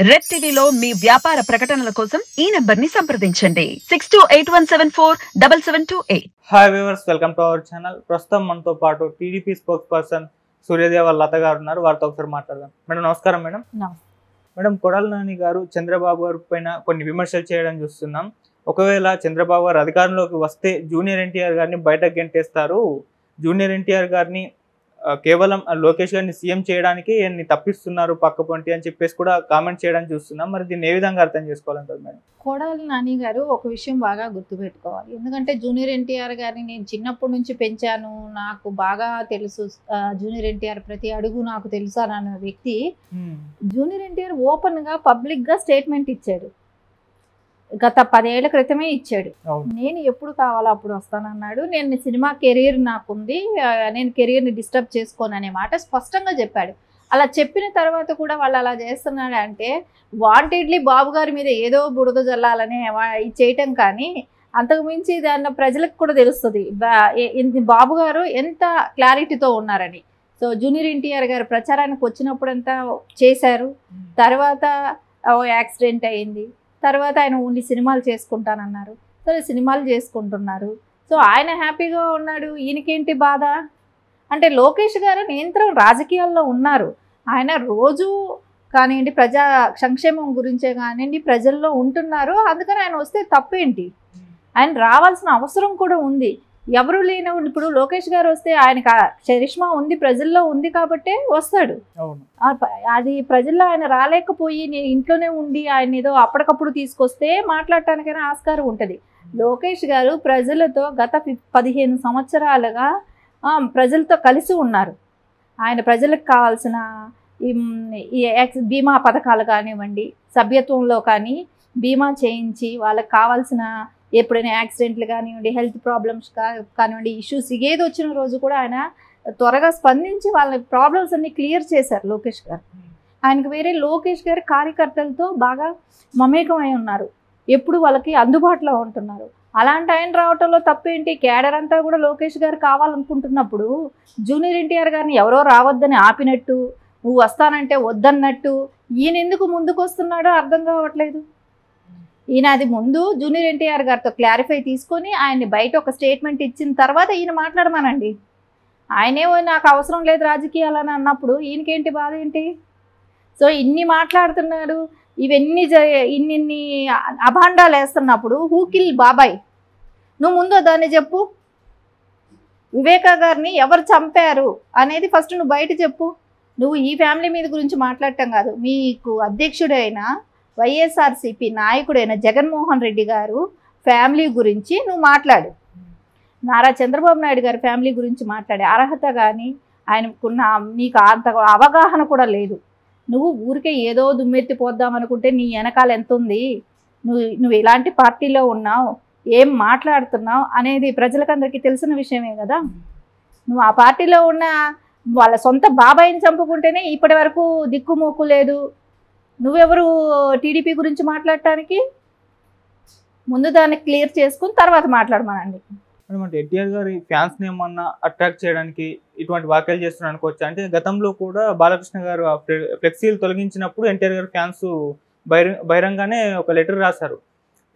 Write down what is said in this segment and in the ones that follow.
Red టీవీలో మీ వ్యాపార ప్రకటనల కోసం ఈ నంబర్ ని సంప్రదించండి 6281747728. Hi viewers, welcome to our channel. ప్రస్తుతం మనతో పాటు టీడీపీ స్పోక్స్ పర్సన్ సూర్యదేవ లత గారు ఉన్నారు. వారితో ఒకసారి మాట్లాడదాం. మేడం నమస్కారం. మేడం మేడం కొడాలి నాని గారు చంద్రబాబు గారి పైన కొన్ని విమర్శలు చేయడం చూస్తున్నాం. ఒకవేళ చంద్రబాబు గారు అధికారంలోకి వస్తే జూనియర్ ఎన్టీఆర్ గారిని బయటకు గెంటేస్తారు, జూనియర్ ఎన్టీఆర్ గారిని కేవలం లోకేష్ గారిని సీఎం చేయడానికి ఎన్ని తప్పిస్తున్నారు పక్క పొంటి అని చెప్పేసి కూడా కామెంట్ చేయడం చూస్తున్నాం. మరి దీన్ని ఏ విధంగా అర్థం చేసుకోవాలంటారు మేడం? కొడాలి నాని గారు ఒక విషయం బాగా గుర్తుపెట్టుకోవాలి. ఎందుకంటే జూనియర్ ఎన్టీఆర్ గారిని నేను చిన్నప్పటి నుంచి పెంచాను, నాకు బాగా తెలుసు, జూనియర్ ఎన్టీఆర్ ప్రతి అడుగు నాకు తెలుసు అన్న వ్యక్తి జూనియర్ ఎన్టీఆర్ ఓపెన్ గా పబ్లిక్ గా స్టేట్మెంట్ ఇచ్చాడు. గత 10 ఏళ్ల క్రితమే ఇచ్చాడు. నేను ఎప్పుడు కావాలో అప్పుడు వస్తానన్నాడు. నేను సినిమా కెరీర్ నాకుంది, నేను కెరీర్ని డిస్టర్బ్ చేసుకోను అనే మాట స్పష్టంగా చెప్పాడు. అలా చెప్పిన తర్వాత కూడా వాళ్ళు అలా చేస్తున్నాడు అంటే వాంటెడ్లీ బాబు గారి మీద ఏదో బుడద జల్లాలనే చేయటం, కానీ అంతకుమించి దాన్ని ప్రజలకు కూడా తెలుస్తుంది బాబు గారు ఎంత క్లారిటీతో ఉన్నారని. సో జూనియర్ ఎన్టీఆర్ గారు ప్రచారానికి వచ్చినప్పుడంతా చేశారు, తర్వాత యాక్సిడెంట్ అయింది, తర్వాత ఆయన ఓన్లీ సినిమాలు చేసుకుంటానన్నారు. సరే సినిమాలు చేసుకుంటున్నారు, సో ఆయన హ్యాపీగా ఉన్నాడు, ఈయనకేంటి బాధ అంటే లోకేష్ గారు నియంత్రణ రాజకీయాల్లో ఉన్నారు. ఆయన రోజు కానివ్వండి ప్రజా సంక్షేమం గురించే కానివ్వండి ప్రజల్లో ఉంటున్నారు. అందుకని ఆయన వస్తే తప్పేంటి, ఆయన రావాల్సిన అవసరం కూడా ఉంది. ఎవరు లేనప్పుడు ఇప్పుడు లోకేష్ గారు వస్తే ఆయనకు చరిష్మా ఉంది, ప్రజల్లో ఉంది కాబట్టే వస్తాడు. అది ప్రజల్లో ఆయన రాలేకపోయి నేను ఇంట్లోనే ఉండి ఆయన ఏదో అప్పటికప్పుడు తీసుకొస్తే మాట్లాడటానికైనా ఆస్కారం ఉంటుంది. లోకేష్ గారు ప్రజలతో గత 15 సంవత్సరాలుగా ప్రజలతో కలిసి ఉన్నారు. ఆయన ప్రజలకు కావాల్సిన ఈ బీమా పథకాలు కానివ్వండి, సభ్యత్వంలో కానీ బీమా చేయించి వాళ్ళకి కావాల్సిన ఎప్పుడైనా యాక్సిడెంట్లు కానివ్వండి, హెల్త్ ప్రాబ్లమ్స్ కానివ్వండి, ఇష్యూస్ ఏది వచ్చిన రోజు కూడా ఆయన త్వరగా స్పందించి వాళ్ళ ప్రాబ్లమ్స్ అన్ని క్లియర్ చేశారు లోకేష్ గారు. ఆయనకు వేరే లోకేష్ గారు కార్యకర్తలతో బాగా మమేకమై ఉన్నారు, ఎప్పుడు వాళ్ళకి అందుబాటులో ఉంటున్నారు. అలాంటి ఆయన రావటంలో తప్పేంటి? కేడర్ అంతా కూడా లోకేష్ గారు కావాలనుకుంటున్నప్పుడు జూనియర్ ఎన్టీఆర్ గారిని ఎవరో రావద్దని ఆపినట్టు, నువ్వు వస్తానంటే వద్దన్నట్టు ఈయన ఎందుకు ముందుకు వస్తున్నాడో అర్థం కావట్లేదు. ఈయన అది ముందు జూనియర్ ఎన్టీఆర్ గారితో క్లారిఫై తీసుకొని ఆయన్ని బయట ఒక స్టేట్మెంట్ ఇచ్చిన తర్వాత ఈయన మాట్లాడమనండి. ఆయనేమో నాకు అవసరం లేదు రాజకీయాలని అన్నప్పుడు ఈయనకేంటి బాధ ఏంటి? సో ఇన్ని మాట్లాడుతున్నాడు, ఇవన్నీ ఇన్ని అభాండాలు వేస్తున్నప్పుడు హూ కిల్ బాబాయ్? నువ్వు ముందు దాన్ని చెప్పు. వివేక గారిని ఎవరు చంపారు అనేది ఫస్ట్ నువ్వు బయట చెప్పు. నువ్వు ఈ ఫ్యామిలీ మీద గురించి మాట్లాడటం కాదు, మీకు అధ్యక్షుడైన వైఎస్ఆర్సీపీ నాయకుడైన జగన్మోహన్ రెడ్డి గారు ఫ్యామిలీ గురించి నువ్వు మాట్లాడు. నారా చంద్రబాబు నాయుడు గారి ఫ్యామిలీ గురించి మాట్లాడే అర్హత కానీ ఆయనకున్న నీకు అంత అవగాహన కూడా లేదు. నువ్వు ఊరికే ఏదో దుమ్మెత్తి పోద్దామనుకుంటే నీ వెనకాల ఎంత ఉంది, నువ్వు ఇలాంటి పార్టీలో ఉన్నావు, ఏం మాట్లాడుతున్నావు అనేది ప్రజలకందరికీ తెలిసిన విషయమే కదా. నువ్వు ఆ పార్టీలో ఉన్న వాళ్ళ సొంత బాబాయిని చంపుకుంటేనే ఇప్పటి వరకు దిక్కుమోక్కు లేదు. నువ్వెవరు టీడీపీ గురించి మాట్లాడటానికి? ముందు దాన్ని క్లియర్ చేసుకుని తర్వాత మాట్లాడమనండి. అంటే ఎన్టీఆర్ గారి ఫ్యాన్స్ని ఏమన్నా అట్రాక్ట్ చేయడానికి ఇటువంటి వ్యాఖ్యలు చేస్తున్నారు అనుకోవచ్చు. అంటే గతంలో కూడా బాలకృష్ణ గారు ఫ్లెక్సీలు తొలగించినప్పుడు ఎన్టీఆర్ గారి ఫ్యాన్స్ బహిరంగానే ఒక లెటర్ రాశారు,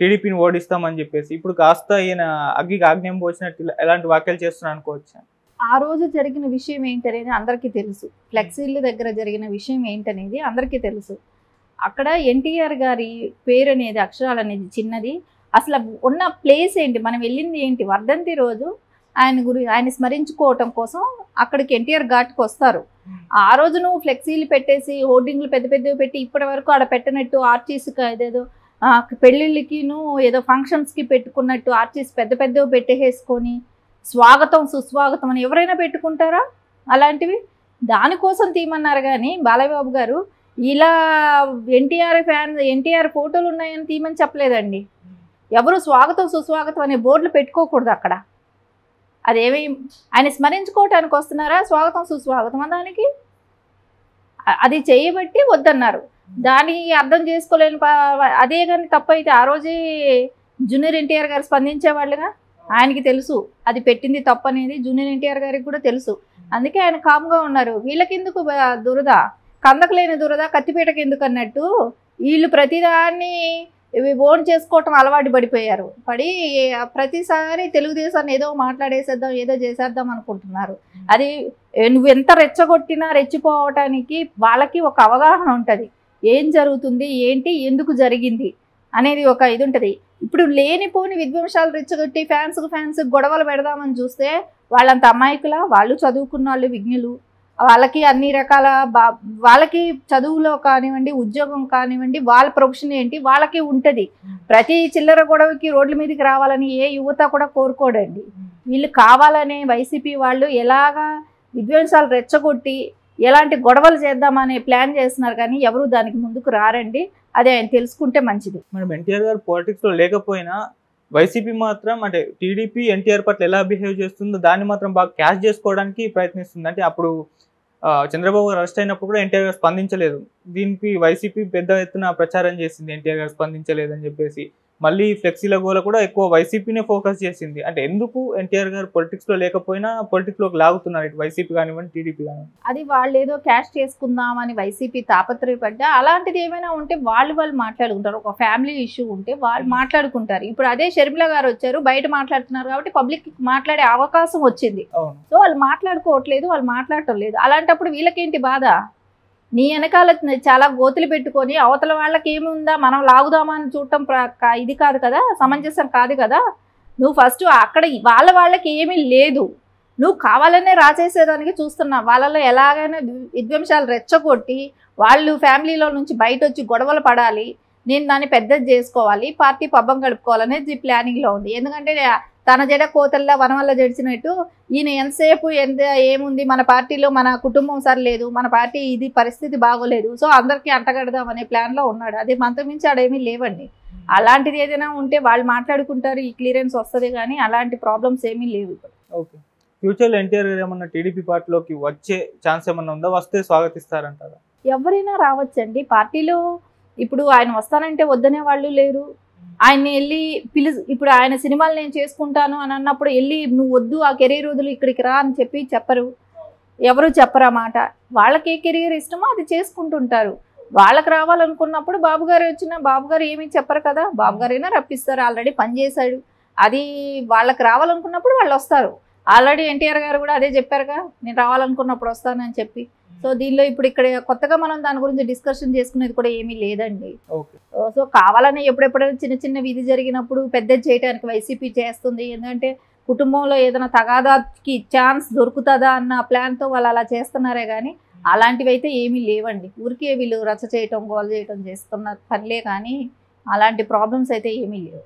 టీడీపీని ఓడిస్తామని చెప్పేసి. ఇప్పుడు కాస్త ఈయన అగ్గికి ఆగ్నేయం పోసినట్టు ఎలాంటి వ్యాఖ్యలు చేస్తున్నారు అనుకోవచ్చు. ఆ రోజు జరిగిన విషయం ఏంటనేది అందరికీ తెలుసు, ఫ్లెక్సీల దగ్గర జరిగిన విషయం ఏంటనేది అందరికీ తెలుసు. అక్కడ ఎన్టీఆర్ గారి పేరు అనేది అక్షరాలు అనేది చిన్నది, అసలు ఉన్న ప్లేస్ ఏంటి, మనం వెళ్ళింది ఏంటి, వర్ధంతి రోజు ఆయన స్మరించుకోవటం కోసం అక్కడికి ఎన్టీఆర్ ఘాట్కి వస్తారు. ఆ రోజు నువ్వు ఫ్లెక్సీలు పెట్టేసి హోర్డింగ్లు పెద్ద పెద్దవి పెట్టి ఇప్పటి వరకు ఆడ పెట్టినట్టు ఆర్టీసీకి ఏదేదో పెళ్ళిళ్ళకిను ఏదో ఫంక్షన్స్కి పెట్టుకున్నట్టు ఆర్టీసీ పెద్ద పెద్దవి పెట్టేసుకొని స్వాగతం సుస్వాగతం అని ఎవరైనా పెట్టుకుంటారా అలాంటివి? దానికోసం తీయమన్నారు కానీ బాలయ్య బాబు గారు ఇలా ఎన్టీఆర్ ఫోటోలు ఉన్నాయని తీయమని చెప్పలేదండి. ఎవరు స్వాగతం సుస్వాగతం అనే బోర్డులు పెట్టుకోకూడదు అక్కడ. అదేమి ఆయన స్మరించుకోవటానికి వస్తున్నారా స్వాగతం సుస్వాగతం దానికి? అది చేయబట్టి వద్దన్నారు. దానికి అర్థం చేసుకోలేని అదే కానీ తప్పైతే ఆ రోజే జూనియర్ ఎన్టీఆర్ గారు స్పందించేవాళ్ళుగా. ఆయనకి తెలుసు అది పెట్టింది తప్పు అనేది, జూనియర్ ఎన్టీఆర్ గారికి కూడా తెలుసు. అందుకే ఆయన కామ్గా ఉన్నారు. వీళ్ళకెందుకు దురద, కందకు లేని దురద కత్తిపీటకి ఎందుకు అన్నట్టు వీళ్ళు ప్రతిదాన్ని ఇవి ఓన్ చేసుకోవటం అలవాటు పడిపోయారు. పడి ప్రతిసారి తెలుగుదేశాన్ని ఏదో మాట్లాడేసేద్దాం, ఏదో చేసేద్దాం అనుకుంటున్నారు. అది నువ్వు ఎంత రెచ్చగొట్టినా రెచ్చిపోవటానికి వాళ్ళకి ఒక అవగాహన ఉంటుంది. ఏం జరుగుతుంది, ఏంటి, ఎందుకు జరిగింది అనేది ఒక ఇది ఉంటుంది. ఇప్పుడు లేనిపోని విధ్వంసాలు రెచ్చగొట్టి ఫ్యాన్స్ గొడవలు పెడదామని చూస్తే వాళ్ళంత అమాయకుల, వాళ్ళు చదువుకున్న వాళ్ళు, విజ్ఞులు, వాళ్ళకి అన్ని రకాల వాళ్ళకి చదువులో కానివ్వండి, ఉద్యోగం కానివ్వండి, వాళ్ళ ప్రొఫెషన్ ఏంటి వాళ్ళకి ఉంటుంది. ప్రతి చిల్లర గొడవకి రోడ్ల మీదకి రావాలని ఏ యువత కూడా కోరుకోడండి. వీళ్ళు కావాలనే వైసీపీ వాళ్ళు ఎలాగా విధ్వంసాలు రెచ్చగొట్టి ఎలాంటి గొడవలు చేద్దామనే ప్లాన్ చేస్తున్నారు, కానీ ఎవరు దానికి ముందుకు రారండి. అదే ఆయన తెలుసుకుంటే మంచిది. మేడం, ఎన్టీఆర్ గారు పాలిటిక్స్ లో లేకపోయినా వైసీపీ మాత్రం అంటే టీడీపీ ఎన్టీఆర్ పట్ల ఎలా బిహేవ్ చేస్తుందో దాన్ని మాత్రం బాగా క్యాష్ చేసుకోవడానికి ప్రయత్నిస్తుంది. అంటే అప్పుడు చంద్రబాబు గారు అరెస్ట్ అయినప్పుడు కూడా ఎన్టీఆర్ గారు స్పందించలేదు. దీనికి వైసీపీ పెద్ద ఎత్తున ప్రచారం చేసింది, ఎన్టీఆర్ గారు స్పందించలేదని చెప్పేసి. మళ్ళీ ఫ్లెక్సీల గోల కూడా ఎక్కువ వైసీపీనే ఫోకస్ చేసింది. అంటే ఎందుకు ఎన్టీఆర్ గారు పొలిటిక్స్ లో లేకపోయినా పొలిటిక్స్ లోకి లాగుతున్నారు ఇటు వైసీపీ కానివ్వండి, టీడీపీ కానివ్వండి? అది వాళ్ళు ఏదో క్యాష్ చేసుకుందామని వైసీపీ తాపత్రయపడ్డా అలాంటిది ఏమైనా ఉంటే వాళ్ళు మాట్లాడుకుంటారు. ఒక ఫ్యామిలీ ఇష్యూ ఉంటే వాళ్ళు మాట్లాడుకుంటారు. ఇప్పుడు అదే షర్మిల గారు వచ్చారు, బయట మాట్లాడుతున్నారు కాబట్టి పబ్లిక్ మాట్లాడే అవకాశం వచ్చింది. సో వాళ్ళు మాట్లాడుకోవట్లేదు, వాళ్ళు మాట్లాడటం లేదు. అలాంటప్పుడు వీళ్ళకేంటి బాధ? నీ వెనకాల చాలా గోతులు పెట్టుకొని అవతల వాళ్ళకి ఏముందా మనం లాగుదామా అని చూడటం ఇది కాదు కదా, సమంజసం కాదు కదా. నువ్వు ఫస్ట్ అక్కడ వాళ్ళకి ఏమీ లేదు, నువ్వు కావాలనే రాసేసేదానికి చూస్తున్నావు. వాళ్ళలో ఎలాగైనా విధ్వంసాలు రెచ్చగొట్టి వాళ్ళు ఫ్యామిలీలో నుంచి బయట వచ్చి గొడవలు పడాలి, నేను దాన్ని పెద్దది చేసుకోవాలి, పార్టీ పబ్బం గడుపుకోవాలనేది ప్లానింగ్లో ఉంది. ఎందుకంటే తన జడ కోతల్లా వనం వల్ల జడిచినట్టు ఈయన ఎంతసేపు ఏముంది, మన పార్టీలో మన కుటుంబం సరిలేదు, మన పార్టీ ఇది పరిస్థితి బాగోలేదు, సో అందరికీ అంటగడదాం అనే ప్లాన్లో ఉన్నాడు. అది అంతకుమించి ఆడేమీ లేవండి. అలాంటిది ఏదైనా ఉంటే వాళ్ళు మాట్లాడుకుంటారు, ఈ క్లియరెన్స్ వస్తుంది, కానీ అలాంటి ప్రాబ్లమ్స్ ఏమీ లేవు ఇప్పుడు. ఓకే, ఫ్యూచర్లో ఎన్టీఆర్ గారు ఏమన్నా టీడీపీ పార్టీలోకి వచ్చే ఛాన్స్ ఏమన్నా ఉందా? వస్తే స్వాగతిస్తారంటారా? ఎవరైనా రావచ్చండి పార్టీలో. ఇప్పుడు ఆయన వస్తానంటే వద్దనే వాళ్ళు లేరు. ఆయన్ని వెళ్ళి ఇప్పుడు ఆయన సినిమాలు నేను చేసుకుంటాను అని అన్నప్పుడు వెళ్ళి నువ్వు వద్దు, ఆ కెరీర్ వదులు, ఇక్కడికి రా అని చెప్పరు. ఎవరు చెప్పరా మాట. వాళ్ళకి ఏ కెరీర్ ఇష్టమో అది చేసుకుంటుంటారు. వాళ్ళకి రావాలనుకున్నప్పుడు బాబు గారు వచ్చినా బాబు గారు ఏమీ చెప్పరు కదా, బాబు గారైనా రప్పిస్తారు, ఆల్రెడీ పనిచేశాడు. అది వాళ్ళకి రావాలనుకున్నప్పుడు వాళ్ళు వస్తారు. ఆల్రెడీ ఎన్టీఆర్ గారు కూడా అదే చెప్పారుగా, నేను రావాలనుకున్నప్పుడు వస్తానని చెప్పి. సో దీనిలో ఇప్పుడు ఇక్కడ కొత్తగా మనం దాని గురించి డిస్కషన్ చేసుకునేది కూడా ఏమీ లేదండి. సో కావాలని ఎప్పుడెప్పుడైనా చిన్న చిన్న విధి జరిగినప్పుడు పెద్దది చేయడానికి వైసీపీ చేస్తుంది. ఎందుకంటే కుటుంబంలో ఏదైనా తగాదాకి ఛాన్స్ దొరుకుతుందా అన్న ప్లాన్తో వాళ్ళు అలా చేస్తున్నారే, కానీ అలాంటివి అయితే ఏమీ లేవండి. ఊరికే వీళ్ళు రచ్చ చేయటం, గోల చేయటం చేస్తున్న పనిలే, కానీ అలాంటి ప్రాబ్లమ్స్ అయితే ఏమీ లేవు.